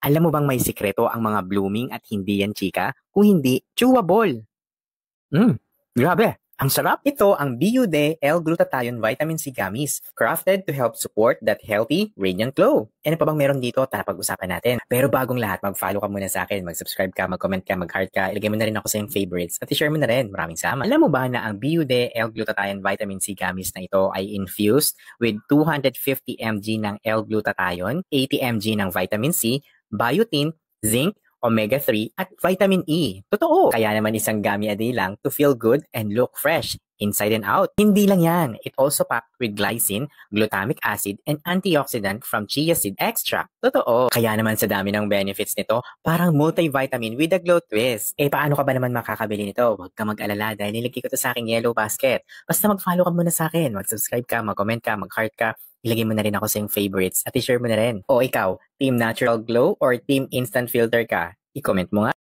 Alam mo bang may sikreto ang mga blooming at hindi yan chika? Kung hindi, chewable! Grabe! Ang sarap! Ito ang BUD L-glutathione Vitamin C Gummies, crafted to help support that healthy, radiant glow. Ano pa bang meron dito? Tara pag-usapan natin. Pero bagong lahat, mag-follow ka muna sa akin, mag-subscribe ka, mag-comment ka, mag-heart ka, ilagay mo na rin ako sa yung favorites at i-share mo na rin. Maraming salamat. Alam mo ba na ang BUD L-glutathione Vitamin C Gummies na ito ay infused with 250 mg ng L-glutathione, 80 mg ng vitamin C, biotin, zinc, omega-3 at vitamin E. Totoo! Kaya naman isang gummy a day lang to feel good and look fresh inside and out. Hindi lang yan. It also packed with glycine, glutamic acid, and antioxidant from chia seed extract. Totoo. Kaya naman sa dami ng benefits nito, parang multivitamin with a glow twist. Paano ka ba naman makakabili nito? Huwag ka mag-alala dahil nilagay ko to sa aking yellow basket. Basta mag-follow ka muna sa akin, mag-subscribe ka, mag-comment ka, mag-heart ka, ilagay mo na rin ako sa yung favorites at i-share mo na rin. O ikaw, Team Natural Glow or Team Instant Filter ka? I-comment mo nga.